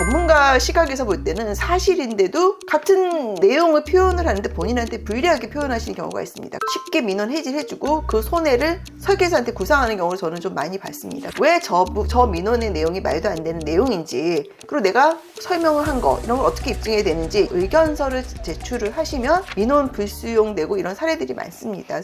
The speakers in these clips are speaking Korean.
전문가 시각에서 볼 때는 사실인데도 같은 내용을 표현을 하는데 본인한테 불리하게 표현하시는 경우가 있습니다. 쉽게 민원 해지해주고 그 손해를 설계사한테 구상하는 경우를 저는 좀 많이 봤습니다. 왜 저 민원의 내용이 말도 안 되는 내용인지, 그리고 내가 설명을 한 거 이런 걸 어떻게 입증해야 되는지 의견서를 제출을 하시면 민원 불수용되고 이런 사례들이 많습니다.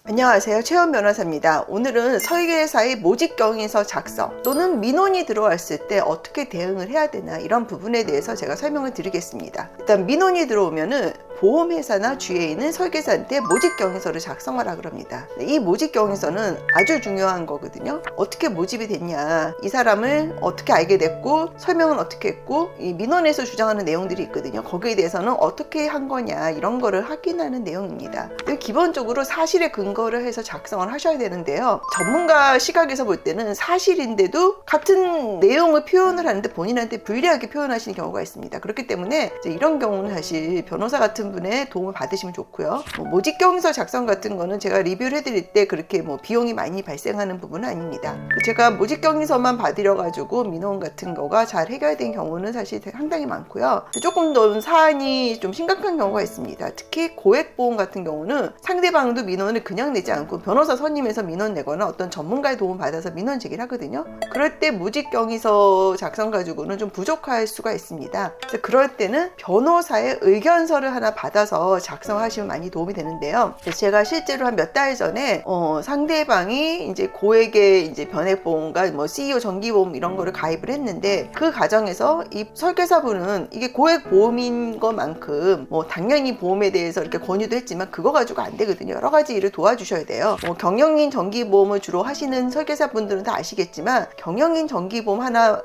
안녕하세요, 최원 변호사입니다. 오늘은 설계사의 모집경위서 작성 또는 민원이 들어왔을 때 어떻게 대응을 해야 되나, 이런 부분에 대해서 제가 설명을 드리겠습니다. 일단 민원이 들어오면은 보험회사나 GA는 설계사한테 모집경위서를 작성하라 그럽니다. 이 모집경위서는 아주 중요한 거거든요. 어떻게 모집이 됐냐, 이 사람을 어떻게 알게 됐고, 설명은 어떻게 했고, 이 민원에서 주장하는 내용들이 있거든요. 거기에 대해서는 어떻게 한 거냐, 이런 거를 확인하는 내용입니다. 기본적으로 사실에 근거를 해서 작성을 하셔야 되는데요. 전문가 시각에서 볼 때는 사실인데도 같은 내용을 표현을 하는데 본인한테 불리하게 표현하시는 경우가 있습니다. 그렇기 때문에 이런 경우는 사실 변호사 같은 분의 도움을 받으시면 좋고요. 모집경위서 작성 같은 거는 제가 리뷰를 해드릴 때 그렇게 비용이 많이 발생하는 부분은 아닙니다. 제가 모집경위서만 받으려 가지고 민원 같은 거가 잘 해결된 경우는 사실 상당히 많고요. 조금 더 사안이 좀 심각한 경우가 있습니다. 특히 고액보험 같은 경우는 상대방도 민원을 그냥 내지 않고 변호사 선임해서 민원 내거나 어떤 전문가의 도움 받아서 민원 제기를 하거든요. 그럴 때 모집경위서 작성 가지고는 좀 부족할 수가 있습니다. 그래서 그럴 때는 변호사의 의견서를 하나 받아서 작성하시면 많이 도움이 되는데요. 제가 실제로 한 몇 달 전에 상대방이 이제 고액의 이제 변액보험과 CEO 정기보험 이런 거를 가입을 했는데, 그 과정에서 이 설계사분은 이게 고액보험인 것만큼 당연히 보험에 대해서 이렇게 권유도 했지만 그거 가지고 안 되거든요. 여러 가지 일을 도와주셔야 돼요. 경영인 정기보험을 주로 하시는 설계사분들은 다 아시겠지만, 경영인 정기보험 하나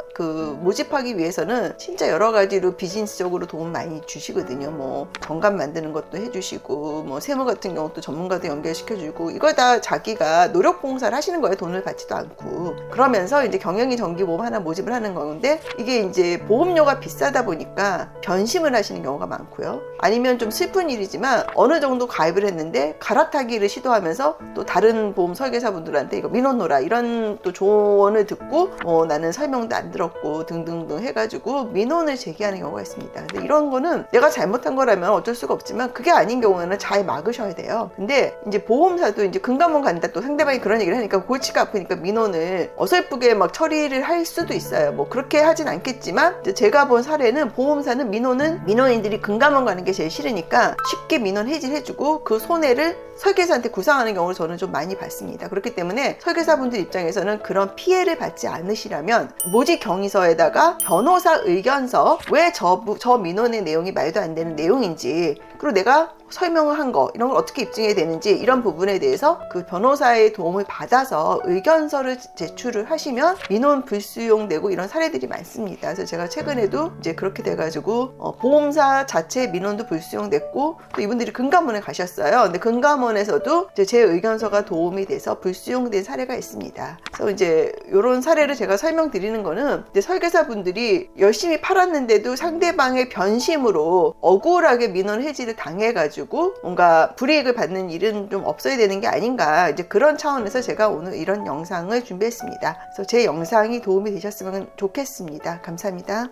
모집하기 위해서는 진짜 여러 가지로 비즈니스적으로 도움 많이 주시거든요. 정관 만드는 것도 해주시고, 세무 같은 경우도 전문가도 연결시켜주고, 이걸 다 자기가 노력봉사를 하시는 거예요. 돈을 받지도 않고. 그러면서 이제 경영인 정기보험 하나 모집을 하는 건데, 이게 이제 보험료가 비싸다 보니까 변심을 하시는 경우가 많고요. 아니면 좀 슬픈 일이지만 어느 정도 가입을 했는데 갈아타기를 시도하면서 또 다른 보험 설계사분들한테 이거 민원 놓으라, 이런 또 조언을 듣고 나는 설명도 안 들었고 등등등 해가지고 민원을 제기하는 경우가 있습니다. 근데 이런 거는 내가 잘못한 거라면 어쩔 수가 없지만, 그게 아닌 경우에는 잘 막으셔야 돼요. 근데 이제 보험사도 이제 금감원 간다, 또 상대방이 그런 얘기를 하니까 골치가 아프니까 민원을 어설프게 막 처리를 할 수도 있어요. 그렇게 하진 않겠지만, 제가 본 사례는 보험사는 민원인들이 금감원 가는 게 제일 싫으니까 쉽게 민원 해지해주고 그 손해를 설계사한테 구상하는 경우를 저는 좀 많이 봤습니다. 그렇기 때문에 설계사분들 입장에서는 그런 피해를 받지 않으시려면 모집경위서에다가 변호사 의견서, 왜 저 민원의 내용이 말도 안 되는 내용인지, 그리고 내가 설명을 한 거 이런 걸 어떻게 입증해야 되는지, 이런 부분에 대해서 그 변호사의 도움을 받아서 의견서를 제출을 하시면 민원 불수용되고 이런 사례들이 많습니다. 그래서 제가 최근에도 이제 그렇게 돼가지고 보험사 자체 민원도 불수용됐고, 또 이분들이 금감원에 가셨어요. 근데 금감원에서도 제 의견서가 도움이 돼서 불수용된 사례가 있습니다. 그래서 이제 이런 사례를 제가 설명드리는 거는, 이제 설계사분들이 열심히 팔았는데도 상대방의 변심으로 억울하게 민원 해지를 당해가지고 뭔가 불이익을 받는 일은 좀 없어야 되는 게 아닌가, 이제 그런 차원에서 제가 오늘 이런 영상을 준비했습니다. 그래서 제 영상이 도움이 되셨으면 좋겠습니다. 감사합니다.